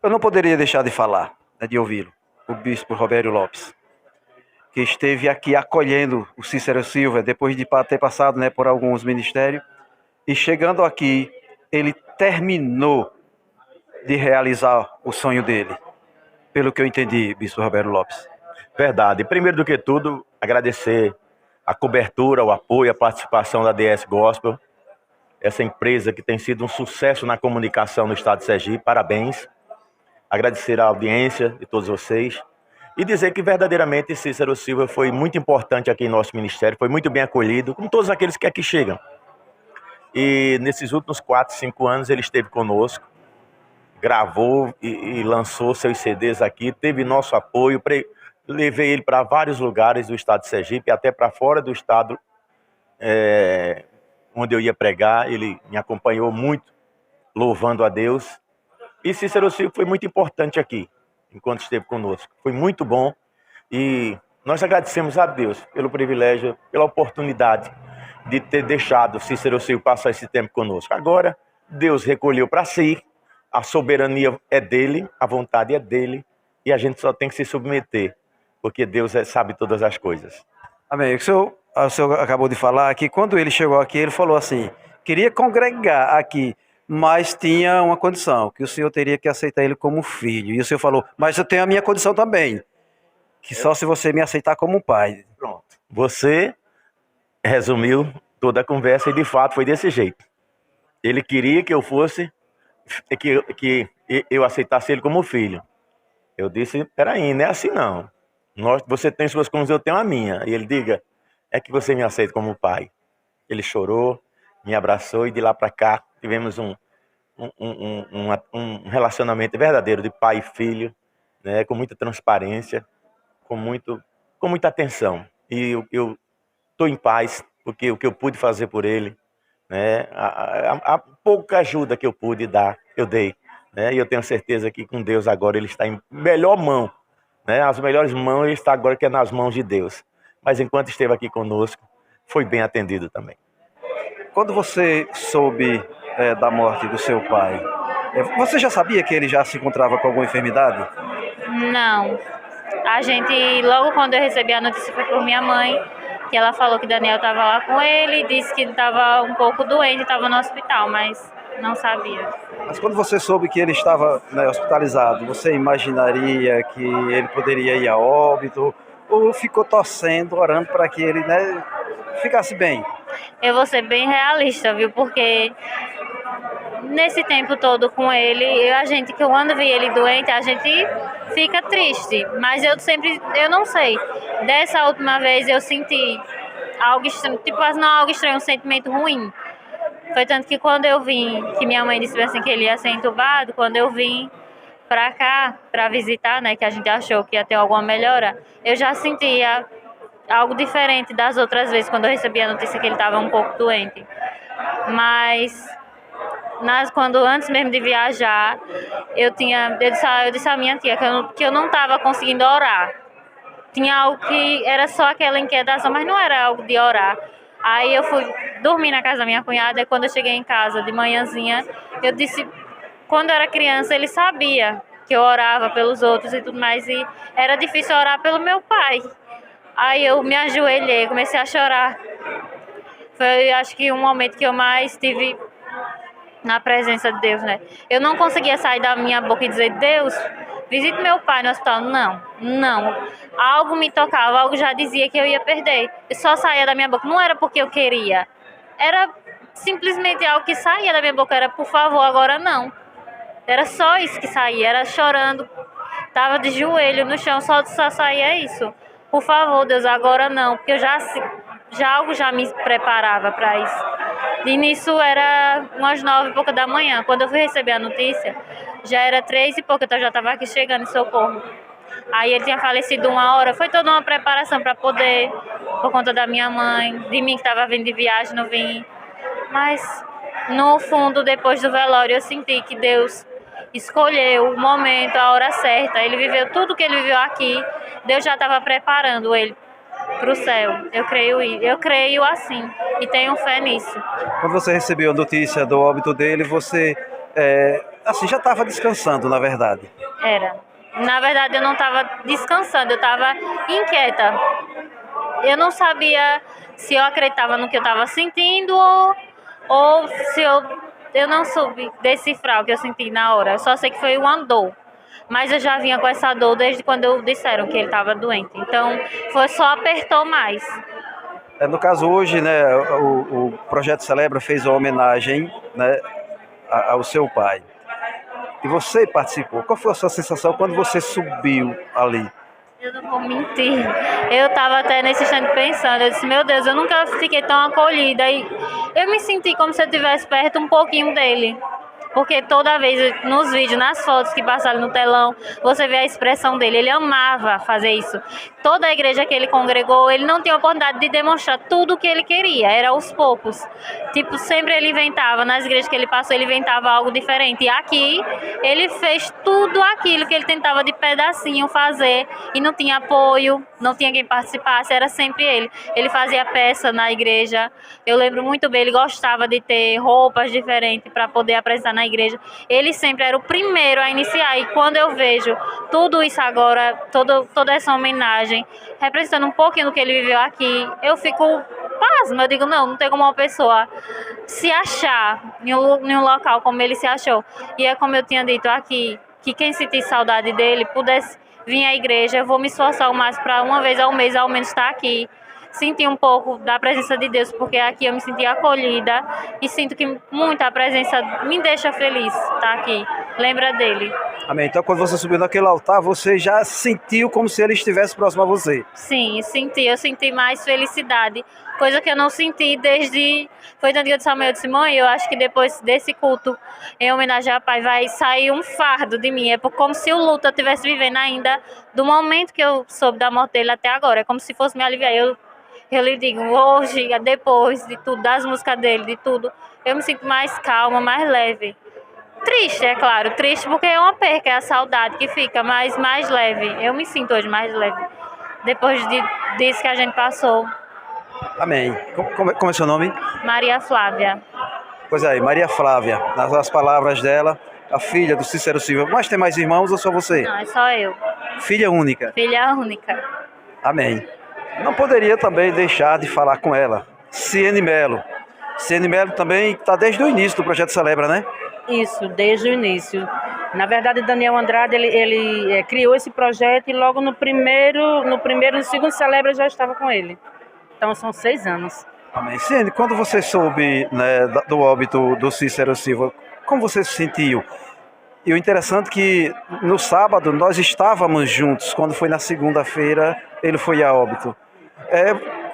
Eu não poderia deixar de falar, né, de ouvi-lo, o bispo Robério Lopes, que esteve aqui acolhendo o Cícero Silva depois de ter passado, né, por alguns ministérios, e chegando aqui, ele terminou de realizar o sonho dele, pelo que eu entendi, bispo Roberto Lopes. Verdade. Primeiro do que tudo, agradecer a cobertura, o apoio, a participação da DS Gospel, essa empresa que tem sido um sucesso na comunicação no estado de Sergipe. Parabéns. Agradecer a audiência de todos vocês e dizer que verdadeiramente Cícero Silva foi muito importante aqui em nosso ministério, foi muito bem acolhido, como todos aqueles que aqui chegam. E nesses últimos 4, 5 anos ele esteve conosco, gravou e lançou seus CDs aqui, teve nosso apoio, levei ele para vários lugares do estado de Sergipe, até para fora do estado, onde eu ia pregar. Ele me acompanhou muito, louvando a Deus. E Cícero Silva foi muito importante aqui, enquanto esteve conosco. Foi muito bom e nós agradecemos a Deus pelo privilégio, pela oportunidade de ter deixado Cícero Silva passar esse tempo conosco. Agora, Deus recolheu para si, a soberania é dele, a vontade é dele, e a gente só tem que se submeter, porque Deus sabe todas as coisas. Amém. O senhor acabou de falar que quando ele chegou aqui, ele falou assim, queria congregar aqui, mas tinha uma condição, que o senhor teria que aceitar ele como filho. E o senhor falou, mas eu tenho a minha condição também, que só se você me aceitar como pai. Pronto. Você resumiu toda a conversa e de fato foi desse jeito. Ele queria que eu fosse, que eu aceitasse ele como filho. Eu disse, peraí, não é assim não. Você tem suas coisas, eu tenho a minha. E ele diga, é que você me aceita como pai. Ele chorou, me abraçou e de lá para cá tivemos um relacionamento verdadeiro de pai e filho, né, com muita transparência, com muita atenção. E eu estou em paz, porque o que eu pude fazer por ele, né, a pouca ajuda que eu pude dar, eu dei. Né, e eu tenho certeza que com Deus agora ele está em melhor mão. Né, as melhores mãos ele está agora que é nas mãos de Deus. Mas enquanto esteve aqui conosco, foi bem atendido também. Quando você soube da morte do seu pai, você já sabia que ele já se encontrava com alguma enfermidade? Não. A gente, logo quando eu recebi a notícia, foi por minha mãe, que ela falou que Daniel estava lá com ele, disse que ele estava um pouco doente, estava no hospital, mas não sabia. Mas quando você soube que ele estava, né, hospitalizado, você imaginaria que ele poderia ir a óbito? Ou ficou torcendo, orando para que ele, né, ficasse bem? Eu vou ser bem realista, viu? Porque nesse tempo todo com ele, que quando vi ele doente, a gente fica triste. Mas eu não sei. Dessa última vez eu senti algo estranho, tipo, não algo estranho, um sentimento ruim. Foi tanto que quando eu vim, que minha mãe disse assim que ele ia ser entubado, quando eu vim pra cá, pra visitar, né, que a gente achou que ia ter alguma melhora, eu já sentia algo diferente das outras vezes, quando eu recebi a notícia que ele estava um pouco doente. Mas antes mesmo de viajar, eu disse à minha tia que eu não estava conseguindo orar. Tinha algo que era só aquela inquietação, mas não era algo de orar. Aí eu fui dormir na casa da minha cunhada, e quando eu cheguei em casa de manhãzinha, eu disse, quando eu era criança, ele sabia que eu orava pelos outros e tudo mais, e era difícil orar pelo meu pai. Aí eu me ajoelhei, comecei a chorar. Foi, acho que, um momento que eu mais tive na presença de Deus, né? Eu não conseguia sair da minha boca e dizer, Deus, visite meu pai no hospital. Não. Algo me tocava, algo já dizia que eu ia perder. E só saía da minha boca. Não era porque eu queria. Era simplesmente algo que saía da minha boca. Era, por favor, agora não. Era só isso que saía. Era chorando. Tava de joelho no chão, só saía isso. Por favor, Deus, agora não. Porque algo já me preparava para isso. E nisso era umas 9 e pouca da manhã. Quando eu fui receber a notícia, já era 3 e pouca, então eu já estava aqui chegando em Socorro. Aí ele tinha falecido 1 hora. Foi toda uma preparação para poder, por conta da minha mãe, de mim que estava vindo de viagem, não vim. Mas, no fundo, depois do velório, eu senti que Deus escolheu o momento, a hora certa. Ele viveu tudo que ele viveu aqui. Deus já estava preparando ele para o céu. Eu creio assim e tenho fé nisso. Quando você recebeu a notícia do óbito dele, você assim, já estava descansando, na verdade. Era. Na verdade, eu não estava descansando, eu estava inquieta. Eu não sabia se eu acreditava no que eu estava sentindo ou se eu não soube decifrar o que eu senti na hora. Eu só sei que foi uma dor. Mas eu já vinha com essa dor desde quando disseram que ele estava doente. Então, só apertou mais. No caso, hoje, né, o Projeto Celebra fez uma homenagem, né, ao seu pai. E você participou. Qual foi a sua sensação quando você subiu ali? Eu não vou mentir. Eu estava até nesse instante pensando, eu disse, meu Deus, eu nunca fiquei tão acolhida. E eu me senti como se eu estivesse perto um pouquinho dele. Porque toda vez, nos vídeos, nas fotos que passaram no telão, você vê a expressão dele. Ele amava fazer isso. Toda a igreja que ele congregou, ele não tinha oportunidade de demonstrar tudo o que ele queria. Era aos poucos. Tipo, sempre ele inventava. Nas igrejas que ele passou, ele inventava algo diferente. E aqui, ele fez tudo aquilo que ele tentava de pedacinho fazer. E não tinha apoio, não tinha quem participasse. Era sempre ele. Ele fazia peça na igreja. Eu lembro muito bem, ele gostava de ter roupas diferentes para poder apresentar na igreja. Ele sempre era o primeiro a iniciar. E quando eu vejo tudo isso agora, toda essa homenagem, representando um pouquinho do que ele viveu aqui, eu fico pasma. Eu digo, não tem como uma pessoa se achar em um local como ele se achou. E é como eu tinha dito aqui, que quem sentir saudade dele pudesse vir à igreja. Eu vou me esforçar o máximo para uma vez ao mês, ao menos, estar aqui. Sentir um pouco da presença de Deus, porque aqui eu me senti acolhida e sinto que muita presença me deixa feliz estar aqui. Lembra dele. Amém. Então, quando você subiu naquele altar, você já sentiu como se ele estivesse próximo a você? Sim, eu senti mais felicidade, coisa que eu não senti desde... Foi no dia de Samuel, eu disse, mãe, eu acho que depois desse culto, em homenagem ao pai, vai sair um fardo de mim. É como se o luto eu estivesse vivendo ainda do momento que eu soube da morte dele até agora. É como se fosse me aliviar. Eu lhe digo, hoje, depois de tudo, das músicas dele, de tudo, eu me sinto mais calma, mais leve. Triste, é claro, triste porque é uma perca, é a saudade que fica, mas mais leve. Eu me sinto hoje mais leve, depois disso que a gente passou. Amém. Como é seu nome? Maria Flávia. Pois aí, Maria Flávia, nas palavras dela, a filha do Cícero Silva. Mas tem mais irmãos ou só você? Não, é só eu. Filha única? Filha única. Amém. Não poderia também deixar de falar com ela. Ciene Melo. Ciene Melo também está desde o início do Projeto Celebra, né? Isso, desde o início. Na verdade, Daniel Andrade, ele criou esse projeto e logo no segundo Celebra já estava com ele. Então são 6 anos. Amém. Ciene, quando você soube, né, do óbito do Cícero Silva, como você se sentiu? E o interessante é que no sábado nós estávamos juntos, quando foi na segunda-feira ele foi a óbito.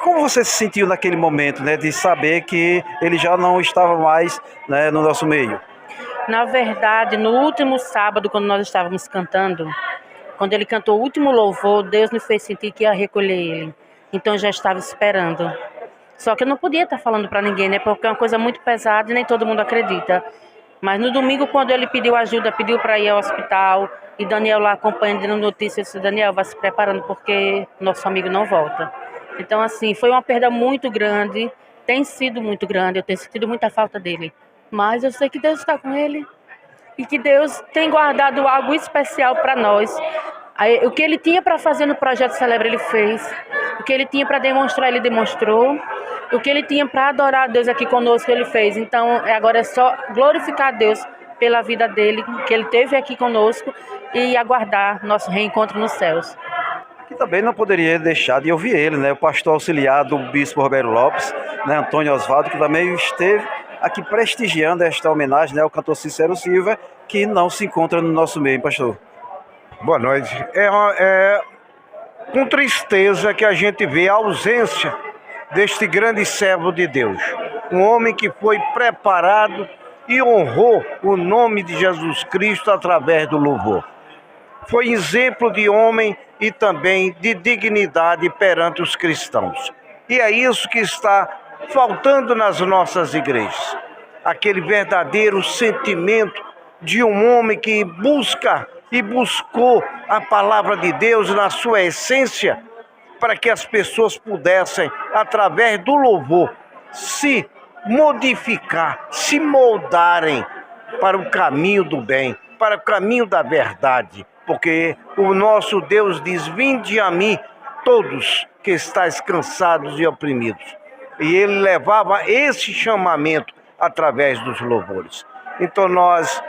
Como você se sentiu naquele momento, né, de saber que ele já não estava mais, né, no nosso meio? Na verdade, no último sábado, quando nós estávamos cantando, quando ele cantou o último louvor, Deus me fez sentir que ia recolher ele. Então eu já estava esperando. Só que eu não podia estar falando para ninguém, né, porque é uma coisa muito pesada e nem todo mundo acredita. Mas no domingo, quando ele pediu ajuda, pediu para ir ao hospital, e Daniel lá acompanhando, dando notícias, eu disse, Daniel, vai se preparando porque nosso amigo não volta. Então, assim, foi uma perda muito grande, tem sido muito grande, eu tenho sentido muita falta dele. Mas eu sei que Deus está com ele e que Deus tem guardado algo especial para nós. Aí, o que ele tinha para fazer no Projeto Celebra, ele fez. O que ele tinha para demonstrar, ele demonstrou. O que ele tinha para adorar a Deus aqui conosco, ele fez. Então, agora é só glorificar a Deus pela vida dele, que ele teve aqui conosco, e aguardar nosso reencontro nos céus. E também não poderia deixar de ouvir ele, né? O pastor auxiliar do bispo Roberto Lopes, né? Antônio Osvaldo, que também esteve aqui prestigiando esta homenagem, né, ao cantor Cícero Silva, que não se encontra no nosso meio, pastor. Boa noite. É com tristeza que a gente vê a ausência deste grande servo de Deus. Um homem que foi preparado e honrou o nome de Jesus Cristo através do louvor. Foi exemplo de homem e também de dignidade perante os cristãos. E é isso que está faltando nas nossas igrejas. Aquele verdadeiro sentimento de um homem que busca e buscou a palavra de Deus na sua essência, para que as pessoas pudessem, através do louvor, se modificar, se moldarem para o caminho do bem, para o caminho da verdade, porque o nosso Deus diz: vinde a mim todos que estáis cansados e oprimidos. E ele levava esse chamamento através dos louvores. Então nós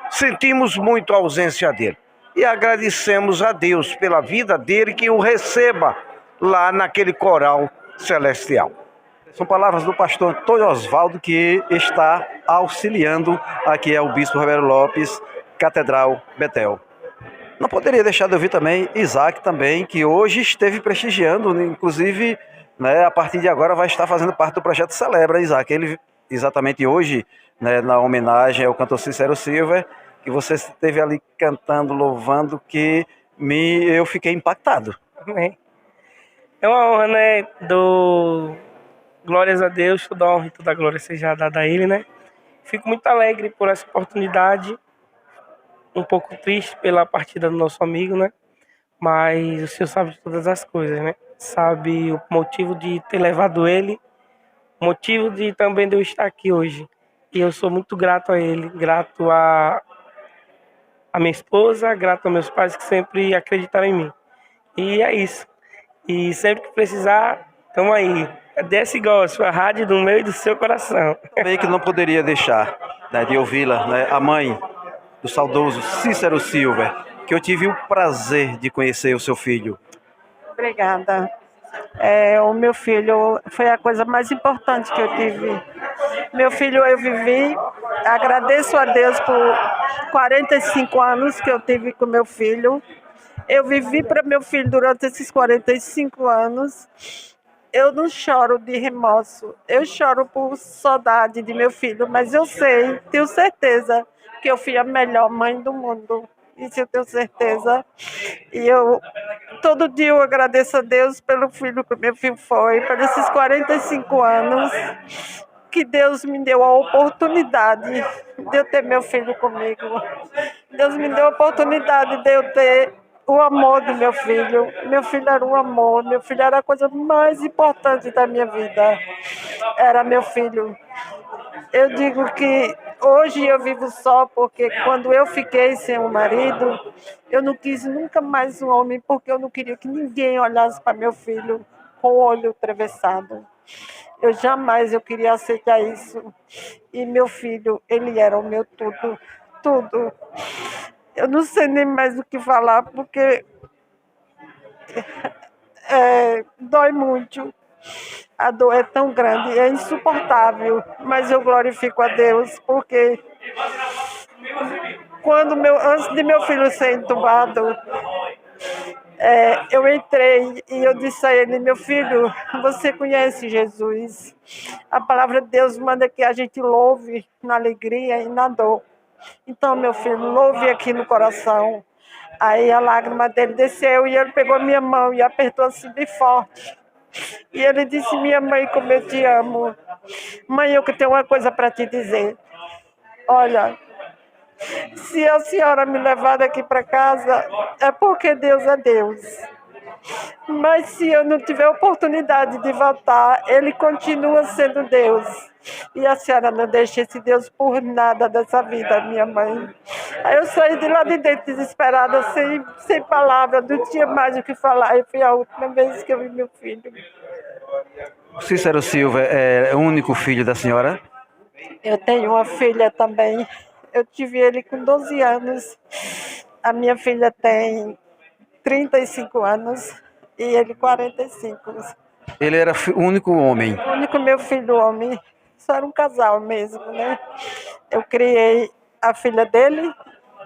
sentimos muito a ausência dele e agradecemos a Deus pela vida dele, que o receba lá naquele coral celestial. São palavras do pastor Antônio Osvaldo, que está auxiliando aqui ao Bispo Roberto Lopes, Catedral Betel. Não poderia deixar de ouvir também Isaac também, que hoje esteve prestigiando, inclusive, né, a partir de agora vai estar fazendo parte do projeto Celebra, Isaac. Ele, exatamente hoje, né, na homenagem ao cantor Cícero Silva, que você esteve ali cantando, louvando, que eu fiquei impactado. É uma honra, né, glórias a Deus, toda honra e toda glória seja dada a Ele, né? Fico muito alegre por essa oportunidade, um pouco triste pela partida do nosso amigo, né? Mas o Senhor sabe de todas as coisas, né? Sabe o motivo de ter levado ele, o motivo de também de eu estar aqui hoje. E eu sou muito grato a ele, grato a minha esposa, grato a meus pais que sempre acreditaram em mim. E é isso. E sempre que precisar, estamos aí. A DS Gospel, a rádio do meu e do seu coração. Também que não poderia deixar, né, de ouvi-la, né, a mãe do saudoso Cícero Silva, que eu tive o prazer de conhecer o seu filho. Obrigada. O meu filho foi a coisa mais importante que eu tive. Meu filho eu vivi, agradeço a Deus por 45 anos que eu tive com meu filho. Eu vivi para meu filho durante esses 45 anos. Eu não choro de remorso, eu choro por saudade de meu filho, mas eu sei, tenho certeza que eu fui a melhor mãe do mundo. Isso eu tenho certeza. E todo dia eu agradeço a Deus pelo filho que meu filho foi, por esses 45 anos, que Deus me deu a oportunidade de eu ter meu filho comigo. Deus me deu a oportunidade de eu ter o amor do meu filho. Meu filho era um amor, meu filho era a coisa mais importante da minha vida. Era meu filho. Eu digo que hoje eu vivo só porque quando eu fiquei sem um marido, eu não quis nunca mais um homem, porque eu não queria que ninguém olhasse para meu filho com o olho atravessado. Eu queria aceitar isso. E meu filho, ele era o meu tudo, tudo. Eu não sei nem mais o que falar, porque dói muito. A dor é tão grande, é insuportável, mas eu glorifico a Deus, porque antes de meu filho ser entubado, eu entrei e eu disse a ele: meu filho, você conhece Jesus? A palavra de Deus manda que a gente louve na alegria e na dor. Então, meu filho, louve aqui no coração. Aí a lágrima dele desceu e ele pegou minha mão e apertou assim bem forte. E ele disse: minha mãe, como eu te amo. Mãe, eu que tenho uma coisa para te dizer. Olha, se a senhora me levar daqui para casa, é porque Deus é Deus. Mas se eu não tiver oportunidade de voltar, Ele continua sendo Deus. E a senhora não deixa esse Deus por nada dessa vida, minha mãe. Aí eu saí de lá de dentro desesperada, sem palavras, não tinha mais o que falar. E foi a última vez que eu vi meu filho. Cícero Silva é o único filho da senhora? Eu tenho uma filha também. Eu tive ele com 12 anos. A minha filha tem 35 anos e ele 45. Ele era o único homem? O único meu filho homem. Só era um casal mesmo, né? Eu criei a filha dele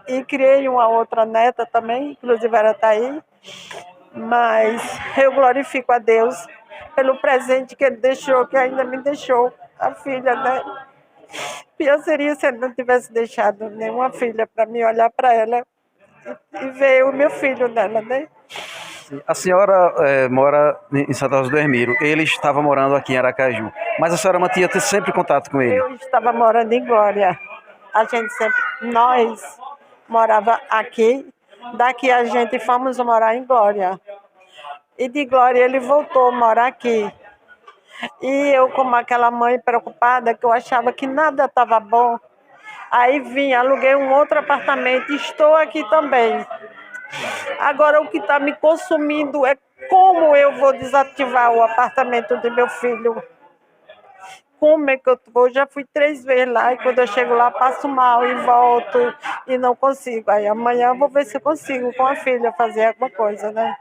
e criei uma outra neta também, inclusive ela está aí. Mas eu glorifico a Deus pelo presente que ele deixou, que ainda me deixou, a filha, né? Pior seria se ele não tivesse deixado nenhuma filha para mim olhar para ela e ver o meu filho nela, né? A senhora mora em Santa Rosa do Hermiro. Ele estava morando aqui em Aracaju. Mas a senhora mantinha sempre contato com ele? Eu estava morando em Glória. Nós morava aqui. Daqui a gente fomos morar em Glória. E de Glória ele voltou a morar aqui. E eu, como aquela mãe preocupada, que eu achava que nada estava bom, Aí vim, aluguei um outro apartamento e estou aqui também. Agora, o que está me consumindo é como eu vou desativar o apartamento do meu filho. Como é que eu vou? Já fui 3 vezes lá e quando eu chego lá passo mal e volto e não consigo. Aí amanhã eu vou ver se eu consigo com a filha fazer alguma coisa, né?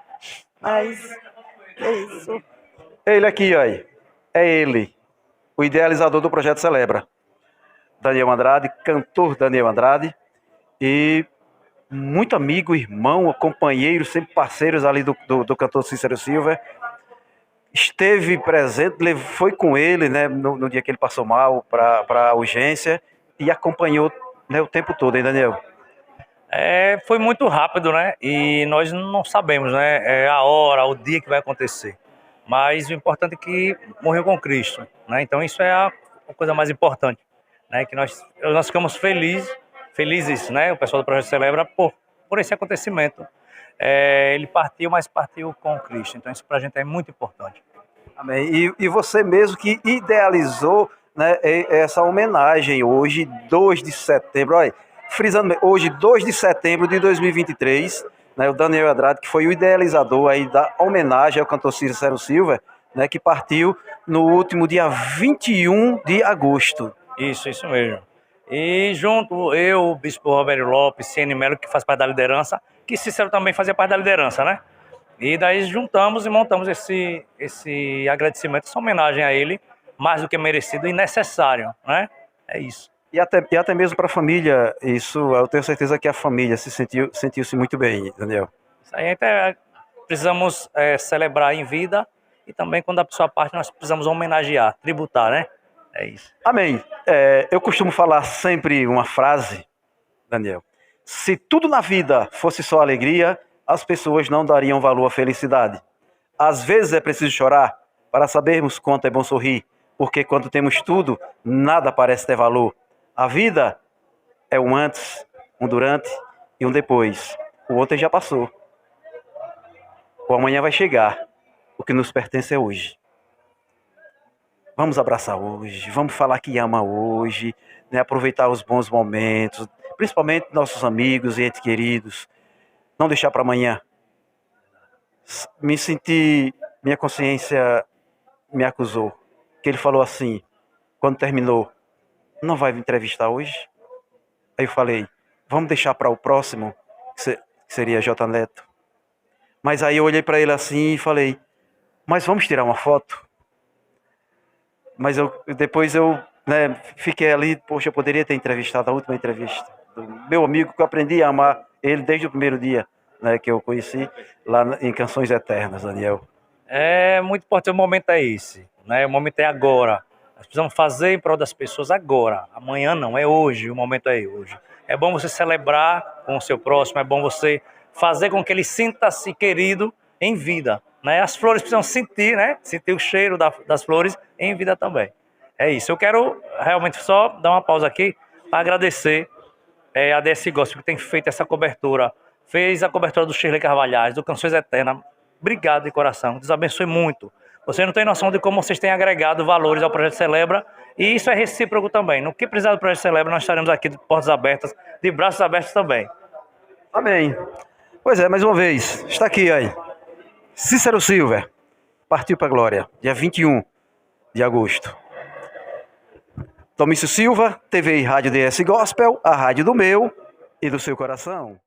Mas é isso. Ele aqui, aí. É ele, o idealizador do Projeto Celebra. Daniel Andrade, cantor Daniel Andrade. E muito amigo, irmão, companheiro, sempre parceiros ali do cantor Cícero Silva. Esteve presente, foi com ele, né, no dia que ele passou mal para a urgência e acompanhou, né, o tempo todo, hein, Daniel? Foi muito rápido, né? E nós não sabemos, né? A hora, o dia que vai acontecer. Mas o importante é que morreu com Cristo, né? Então isso é a coisa mais importante, né? Que nós ficamos felizes, né? O pessoal do Projeto Celebra por esse acontecimento. Ele partiu, mas partiu com Cristo. Então isso para a gente é muito importante. Amém. E você mesmo que idealizou, né, essa homenagem hoje, 2 de setembro, olha, frisando, hoje, 2 de setembro de 2023, né, o Daniel Andrade, que foi o idealizador aí da homenagem ao cantor Cícero Silva, né, que partiu no último dia 21 de agosto. Isso mesmo. E junto eu, o Bispo Roberto Lopes, Ciene Melo, que faz parte da liderança, que Cícero também fazia parte da liderança, né? E daí juntamos e montamos esse agradecimento, essa homenagem a ele, mais do que merecido e necessário, né? É isso. E até mesmo para a família, isso eu tenho certeza que a família sentiu-se muito bem, Daniel. Isso aí até precisamos celebrar em vida e também quando a pessoa parte nós precisamos homenagear, tributar, né? É isso. Amém. Eu costumo falar sempre uma frase, Daniel. Se tudo na vida fosse só alegria, as pessoas não dariam valor à felicidade. Às vezes é preciso chorar para sabermos quanto é bom sorrir, porque quando temos tudo, nada parece ter valor. A vida é um antes, um durante e um depois. O ontem já passou. O amanhã vai chegar. O que nos pertence é hoje. Vamos abraçar hoje, vamos falar que ama hoje, né? Aproveitar os bons momentos, principalmente nossos amigos e entes queridos. Não deixar para amanhã. Minha consciência me acusou. Que ele falou assim, quando terminou, não vai me entrevistar hoje? Aí eu falei, vamos deixar para o próximo, que seria J Neto. Mas aí eu olhei para ele assim e falei, mas vamos tirar uma foto? Mas depois eu fiquei ali, poxa, eu poderia ter entrevistado a última entrevista do meu amigo, que eu aprendi a amar ele desde o primeiro dia, né, que eu conheci lá em Canções Eternas, Daniel. É muito importante, o momento é esse, né? O momento é agora. Nós precisamos fazer em prol das pessoas agora. Amanhã não, é hoje, o momento é hoje. É bom você celebrar com o seu próximo, é bom você fazer com que ele sinta-se querido em vida, né? As flores precisam sentir, né? Sentir o cheiro das flores em vida também. É isso. Eu quero realmente só dar uma pausa aqui para agradecer a DS Gospel que tem feito essa cobertura. Fez a cobertura do Shirley Carvalhais, do Canções Eternas. Obrigado de coração. Deus abençoe muito. Você não tem noção de como vocês têm agregado valores ao Projeto Celebra. E isso é recíproco também. No que precisar do Projeto Celebra, nós estaremos aqui de portas abertas, de braços abertos também. Amém. Pois é, mais uma vez, está aqui aí. Cícero Silva partiu para a glória, dia 21 de agosto. Tomício Silva, TV e Rádio DS Gospel, a rádio do meu e do seu coração.